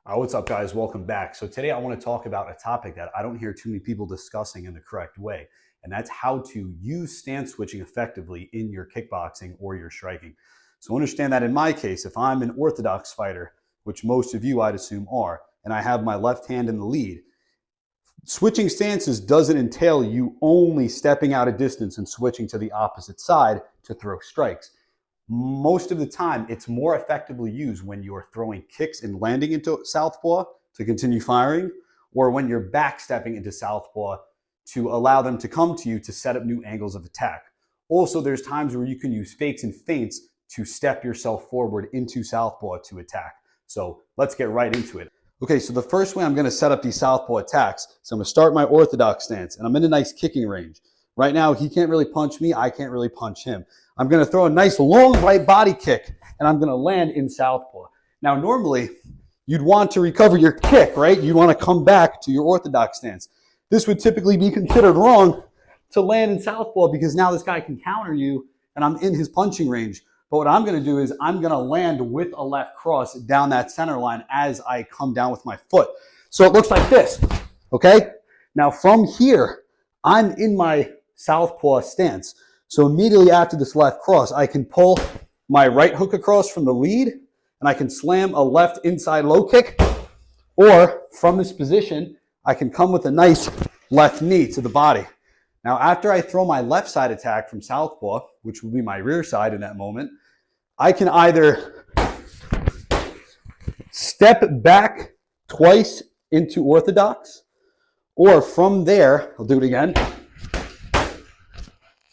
What's up, guys? Welcome back. So today I want to talk about a topic that I don't hear too many people discussing in the correct way, and that's how to use stance switching effectively in your kickboxing or your striking. So understand that in my case, if I'm an orthodox fighter, which most of you I'd assume are, and I have my left hand in the lead, switching stances doesn't entail you only stepping out a distance and switching to the opposite side to throw strikes. Most of the time, it's more effectively used when you're throwing kicks and landing into southpaw to continue firing, or when you're backstepping into southpaw to allow them to come to you to set up new angles of attack. Also, there's times where you can use fakes and feints to step yourself forward into southpaw to attack. So let's get right into it. Okay, so the first way I'm going to set up these southpaw attacks, so I'm going to start my orthodox stance, and I'm in a nice kicking range. Right now, he can't really punch me, I can't really punch him. I'm going to throw a nice long right body kick, and I'm going to land in southpaw. Now, normally, you'd want to recover your kick, right? You'd want to come back to your orthodox stance. This would typically be considered wrong to land in southpaw because now this guy can counter you, and I'm in his punching range. But what I'm going to do is I'm going to land with a left cross down that center line as I come down with my foot. So it looks like this, okay? Now, from here, I'm in my southpaw stance. So immediately after this left cross, I can pull my right hook across from the lead, and I can slam a left inside low kick, or from this position, I can come with a nice left knee to the body. Now, after I throw my left side attack from southpaw, which will be my rear side in that moment, I can either step back twice into orthodox, or from there, I'll do it again,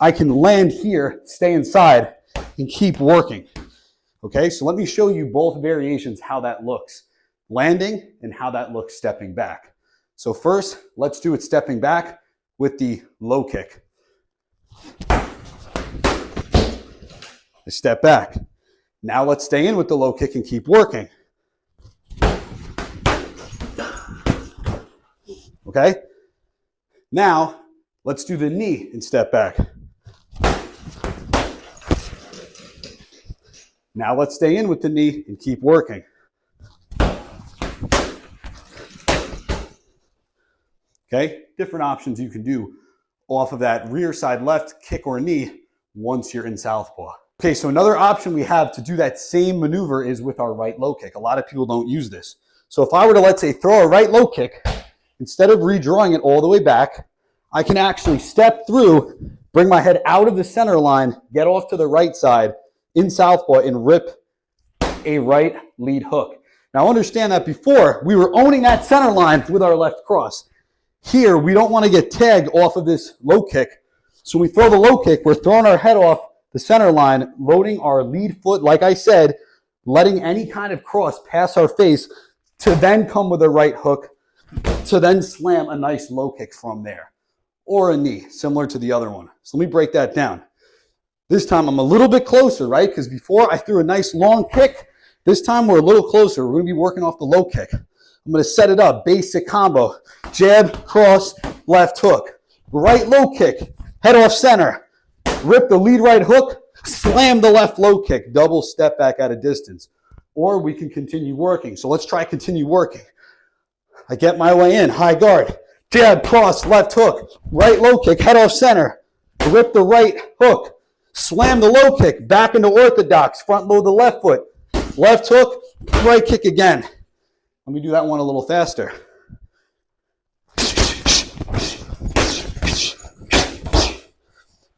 I can land here, stay inside, and keep working. Okay, so let me show you both variations, how that looks landing and how that looks stepping back. So first, let's do it stepping back with the low kick. I step back. Now let's stay in with the low kick and keep working. Okay, now let's do the knee and step back. Now let's stay in with the knee and keep working. Okay, different options you can do off of that rear side left kick or knee once you're in southpaw. Okay, so another option we have to do that same maneuver is with our right low kick. A lot of people don't use this. So if I were to, let's say, throw a right low kick, instead of redrawing it all the way back, I can actually step through, bring my head out of the center line, get off to the right side, in southpaw, and rip a right lead hook. Now understand that before, we were owning that center line with our left cross. Here, we don't want to get tagged off of this low kick. So when we throw the low kick, we're throwing our head off the center line, loading our lead foot, like I said, letting any kind of cross pass our face to then come with a right hook, to then slam a nice low kick from there. Or a knee, similar to the other one. So let me break that down. This time I'm a little bit closer, right? Because before I threw a nice long kick. This time we're a little closer. We're going to be working off the low kick. I'm going to set it up. Basic combo. Jab, cross, left hook. Right low kick. Head off center. Rip the lead right hook. Slam the left low kick. Double step back at a distance. Or we can continue working. So let's try continue working. I get my way in. High guard. Jab, cross, left hook. Right low kick. Head off center. Rip the right hook. Slam the low kick, back into orthodox, front load the left foot. Left hook, right kick again. Let me do that one a little faster.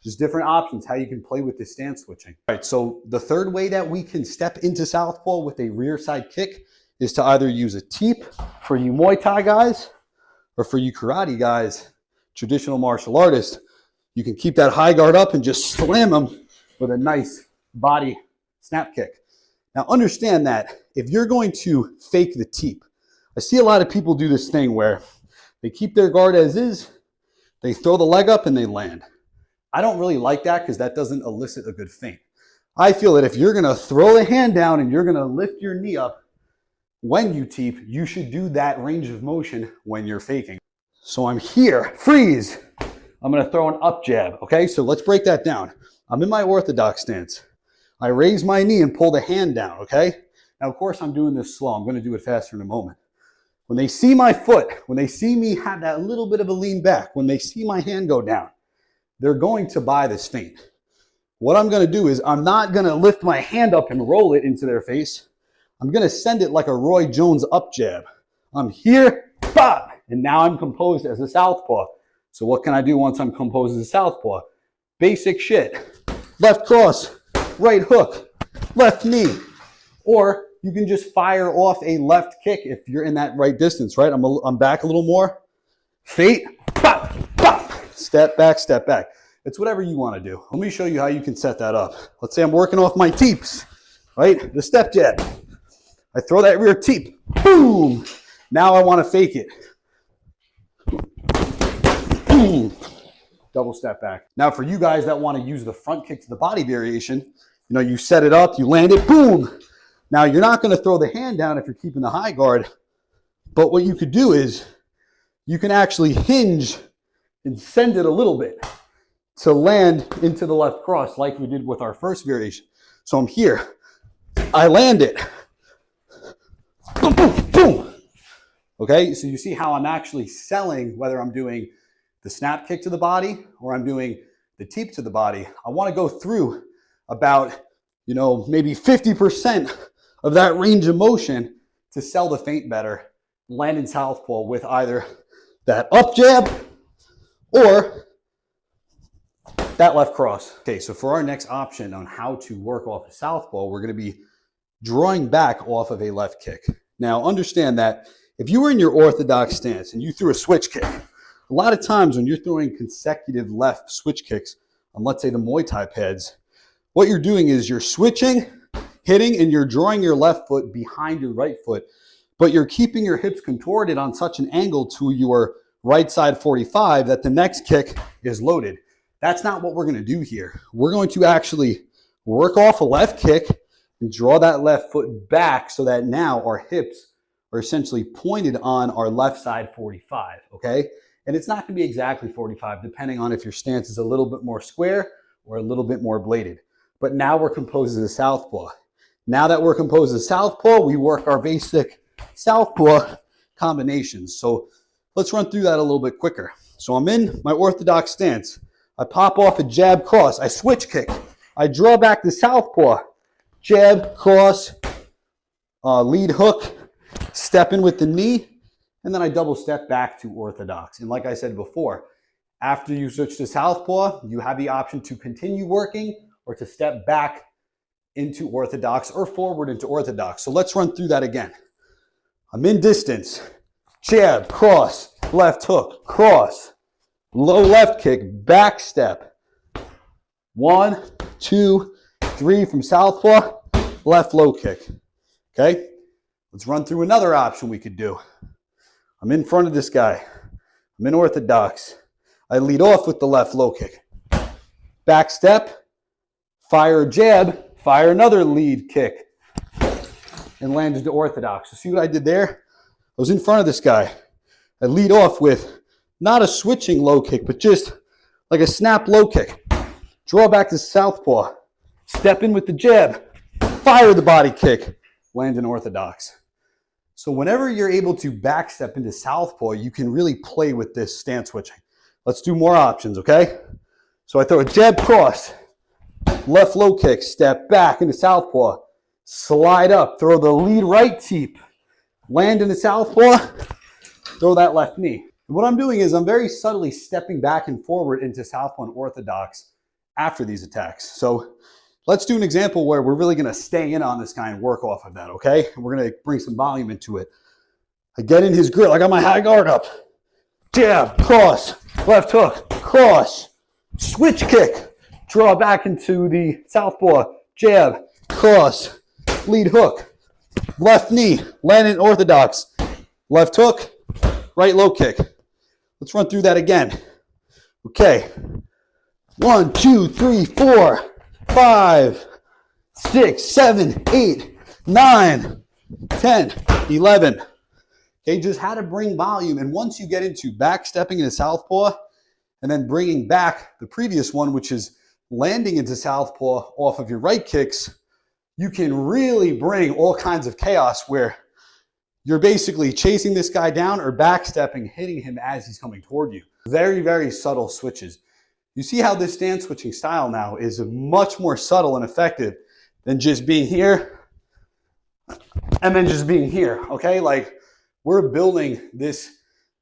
Just different options, how you can play with this stance switching. All right, so the third way that we can step into southpaw with a rear side kick is to either use a teep for you Muay Thai guys, or for you karate guys, traditional martial artists. You can keep that high guard up and just slam them with a nice body snap kick. Now understand that if you're going to fake the teep, I see a lot of people do this thing where they keep their guard as is, they throw the leg up and they land. I don't really like that because that doesn't elicit a good feint. I feel that if you're going to throw the hand down and you're going to lift your knee up when you teep, you should do that range of motion when you're faking. So I'm here, freeze. I'm going to throw an up jab, okay? So let's break that down. I'm in my orthodox stance. I raise my knee and pull the hand down, okay? Now, of course, I'm doing this slow. I'm going to do it faster in a moment. When they see my foot, when they see me have that little bit of a lean back, when they see my hand go down, they're going to buy this feint. What I'm going to do is I'm not going to lift my hand up and roll it into their face. I'm going to send it like a Roy Jones up jab. I'm here, bah, and now I'm composed as a southpaw. So what can I do once I'm composed as a southpaw? Basic shit. Left cross, right hook, left knee. Or you can just fire off a left kick if you're in that right distance, right? I'm back a little more. Feint, pop, pop. Step back, step back. It's whatever you want to do. Let me show you how you can set that up. Let's say I'm working off my teeps, right? The step jab. I throw that rear teep. Boom. Now I want to fake it. Boom. Double step back. Now for you guys that want to use the front kick to the body variation, you set it up, you land it, boom. Now you're not going to throw the hand down if you're keeping the high guard, but what you could do is you can actually hinge and send it a little bit to land into the left cross like we did with our first variation. So I'm here, I land it, boom, boom, boom. Okay, so you see how I'm actually selling whether I'm doing the snap kick to the body or I'm doing the teep to the body. I want to go through about, maybe 50% of that range of motion to sell the feint better, land in southpaw with either that up jab or that left cross. Okay, so for our next option on how to work off a southpaw, we're going to be drawing back off of a left kick. Now understand that if you were in your orthodox stance and you threw a switch kick, a lot of times when you're throwing consecutive left switch kicks on, let's say, the Muay Thai pads, what you're doing is you're switching, hitting, and you're drawing your left foot behind your right foot, but you're keeping your hips contorted on such an angle to your right side 45 that the next kick is loaded. That's not what we're going to do here. We're going to actually work off a left kick and draw that left foot back so that now our hips are essentially pointed on our left side 45, okay? And it's not going to be exactly 45 depending on if your stance is a little bit more square or a little bit more bladed. But now we're composed as a southpaw. Now that we're composed as southpaw, we work our basic southpaw combinations. So let's run through that a little bit quicker. So I'm in my orthodox stance. I pop off a jab cross. I switch kick. I draw back the southpaw. Jab, cross, lead hook, step in with the knee, and then I double step back to orthodox. And like I said before, after you switch to southpaw, you have the option to continue working or to step back into orthodox or forward into orthodox. So let's run through that again. I'm in distance. Jab, cross, left hook, cross, low left kick, back step. 1, 2, 3 from southpaw, left low kick. Okay? Let's run through another option we could do. I'm in front of this guy. I'm in orthodox. I lead off with the left low kick. Back step, fire a jab, fire another lead kick, and land into orthodox. So see what I did there? I was in front of this guy. I lead off with not a switching low kick, but just like a snap low kick. Draw back to southpaw. Step in with the jab. Fire the body kick. Land in orthodox. So whenever you're able to back step into southpaw, you can really play with this stance switching. Let's do more options, okay? So I throw a jab cross, left low kick, step back into southpaw, slide up, throw the lead right teep, land into southpaw, throw that left knee. And what I'm doing is I'm very subtly stepping back and forward into southpaw and orthodox after these attacks. So let's do an example where we're really going to stay in on this guy and work off of that, okay? And we're going to bring some volume into it. I get in his grill. I got my high guard up. Jab, cross, left hook, cross, switch kick, draw back into the southpaw, jab, cross, lead hook, left knee, land in orthodox, left hook, right low kick. Let's run through that again. Okay. 1, 2, 3, 4, 5, 6, 7, 8, 9, 10, 11. Okay, just how to bring volume. And once you get into back stepping into southpaw and then bringing back the previous one, which is landing into southpaw off of your right kicks, you can really bring all kinds of chaos where you're basically chasing this guy down or backstepping, hitting him as he's coming toward you. Very, very subtle switches. You see how this stance switching style now is much more subtle and effective than just being here and then just being here, okay? Like, we're building this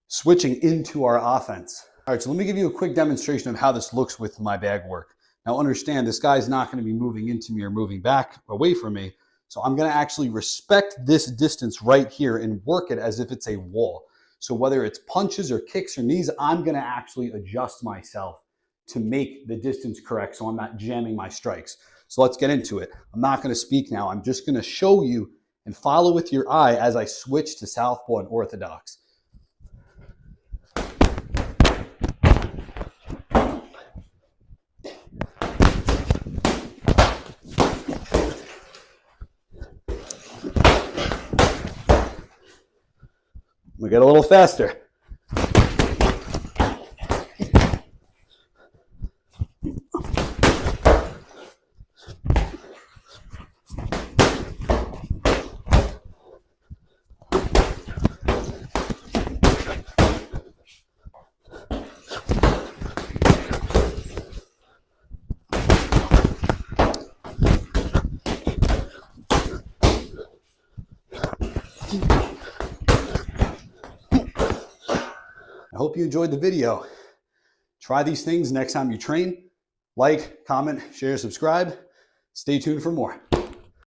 switching into our offense. All right, so let me give you a quick demonstration of how this looks with my bag work. Now understand, this guy's not going to be moving into me or moving back away from me. So I'm going to actually respect this distance right here and work it as if it's a wall. So whether it's punches or kicks or knees, I'm going to actually adjust myself to make the distance correct so I'm not jamming my strikes. So let's get into it. I'm not going to speak now. I'm just going to show you and follow with your eye as I switch to southpaw and orthodox. We get a little faster. I hope you enjoyed the video. Try these things next time you train. Like, comment, share, subscribe. Stay tuned for more.